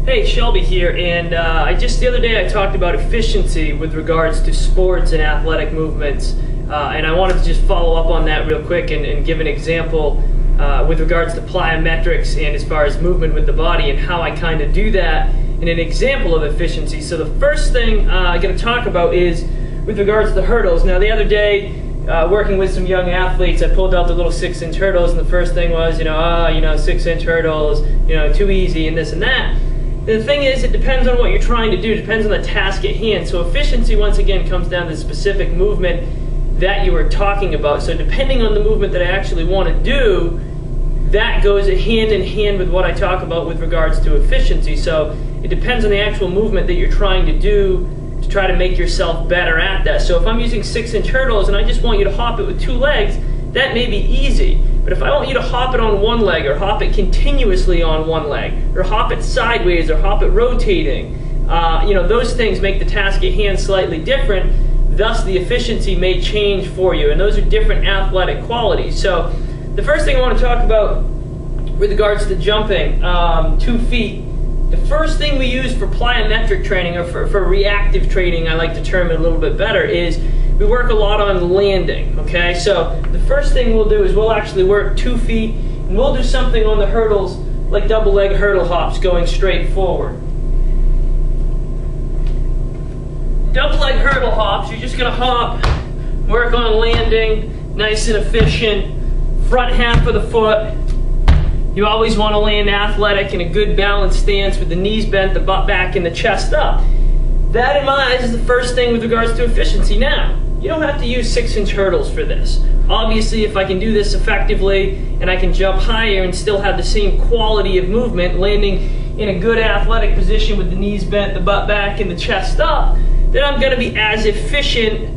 Hey, Shelby here, and the other day I talked about efficiency with regards to sports and athletic movements, and I wanted to just follow up on that real quick and give an example with regards to plyometrics and as far as movement with the body and how I kind of do that in an example of efficiency. So the first thing I'm going to talk about is with regards to hurdles. Now the other day, working with some young athletes, I pulled out the little 6-inch hurdles, and the first thing was, 6-inch hurdles, too easy and this and that. The thing is, it depends on what you're trying to do. It depends on the task at hand. So efficiency, once again, comes down to the specific movement that you were talking about. So depending on the movement that I actually want to do, that goes hand in hand with what I talk about with regards to efficiency. So it depends on the actual movement that you're trying to do to try to make yourself better at that. So if I'm using 6-inch hurdles and I just want you to hop it with 2 legs, that may be easy. But if I want you to hop it on 1 leg, or hop it continuously on 1 leg, or hop it sideways, or hop it rotating, those things make the task at hand slightly different. Thus, the efficiency may change for you, and those are different athletic qualities. So, the first thing I want to talk about with regards to jumping 2 feet, the first thing we use for plyometric training, or for reactive training, I like to term it a little bit better, is we work a lot on landing, okay? So the first thing we'll do is we'll actually work 2 feet, and we'll do something on the hurdles like double leg hurdle hops going straight forward. Double leg hurdle hops, you're just gonna hop, work on landing, nice and efficient, front half of the foot. You always want to land athletic in a good balanced stance with the knees bent, the butt back, and the chest up. That in my eyes is the first thing with regards to efficiency. Now, you don't have to use 6-inch hurdles for this. Obviously, if I can do this effectively and I can jump higher and still have the same quality of movement, landing in a good athletic position with the knees bent, the butt back, and the chest up, then I'm going to be as efficient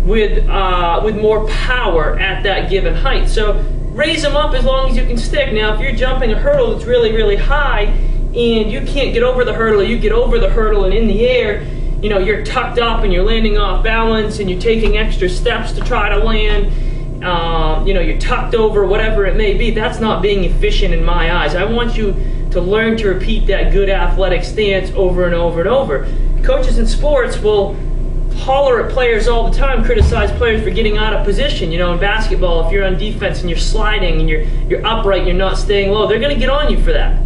with more power at that given height. So raise them up as long as you can stick. Now, if you're jumping a hurdle that's really, really high and you can't get over the hurdle, or you get over the hurdle and in the air, you're tucked up and you're landing off balance and you're taking extra steps to try to land, you're tucked over, whatever it may be, that's not being efficient in my eyes. I want you to learn to repeat that good athletic stance over and over and over. Coaches in sports will holler at players all the time, criticize players for getting out of position. In basketball, if you're on defense and you're sliding and you're upright, you're not staying low, they're going to get on you for that.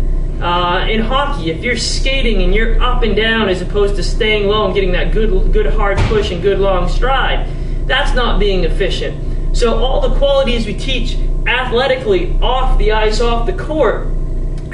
In hockey, if you're skating and you're up and down as opposed to staying low and getting that good hard push and good long stride, that's not being efficient. So all the qualities we teach athletically off the ice, off the court,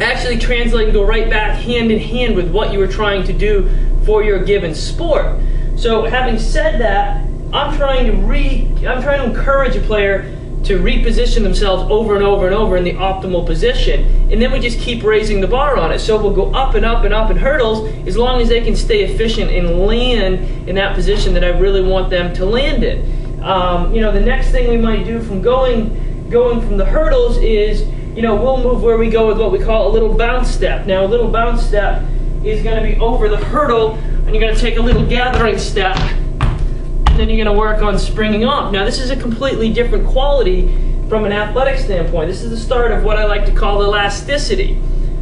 actually translate and go right back hand in hand with what you were trying to do for your given sport. So having said that, I'm trying to encourage a player to reposition themselves over and over and over in the optimal position, and then we just keep raising the bar on it. So we'll go up and up and up in hurdles as long as they can stay efficient and land in that position that I really want them to land in. The next thing we might do from going from the hurdles is, we'll move where we go with what we call a little bounce step. Now, a little bounce step is going to be over the hurdle, and you're going to take a little gathering step, and then you're going to work on springing off. Now, this is a completely different quality from an athletic standpoint. This is the start of what I like to call elasticity.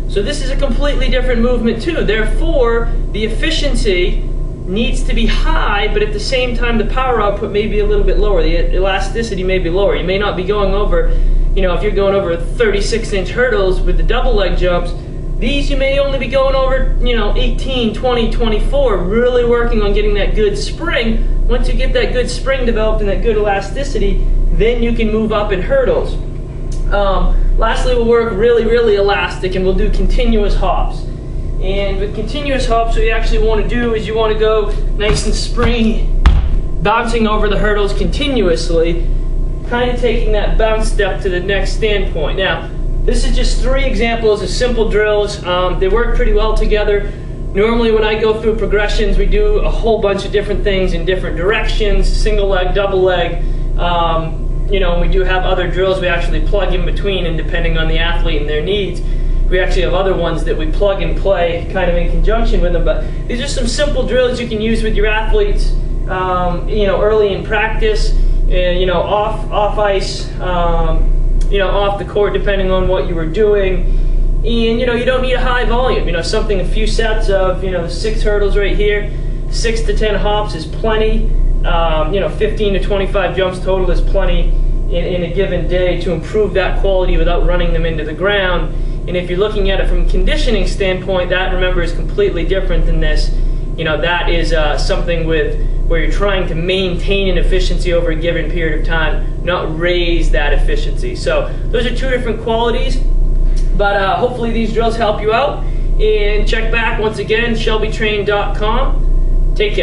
So this is a completely different movement too. Therefore, the efficiency needs to be high, but at the same time, the power output may be a little bit lower. The elasticity may be lower. You may not be going over, if you're going over 36-inch hurdles with the double leg jumps, these you may only be going over, 18, 20, 24, really working on getting that good spring. Once you get that good spring developed and that good elasticity, then you can move up in hurdles. Lastly, we'll work really, really elastic, and we'll do continuous hops. And with continuous hops, what you actually want to do is you want to go nice and springy, bouncing over the hurdles continuously, kind of taking that bounce step to the next standpoint. Now, this is just 3 examples of simple drills. They work pretty well together. Normally when I go through progressions, we do a whole bunch of different things in different directions, single leg, double leg. And we do have other drills we actually plug in between, and depending on the athlete and their needs, we actually have other ones that we plug and play kind of in conjunction with them. But these are some simple drills you can use with your athletes, early in practice, off ice, off the court, depending on what you were doing. And you know, you don't need a high volume. You know, something, a few sets of, you know, 6 hurdles right here, 6 to 10 hops is plenty. You know, 15 to 25 jumps total is plenty in a given day to improve that quality without running them into the ground. And if you're looking at it from a conditioning standpoint, that, remember, is completely different than this. You know, that is something where you're trying to maintain an efficiency over a given period of time, not raise that efficiency. So those are 2 different qualities, but hopefully these drills help you out. And check back once again, shelbytrain.com. Take care.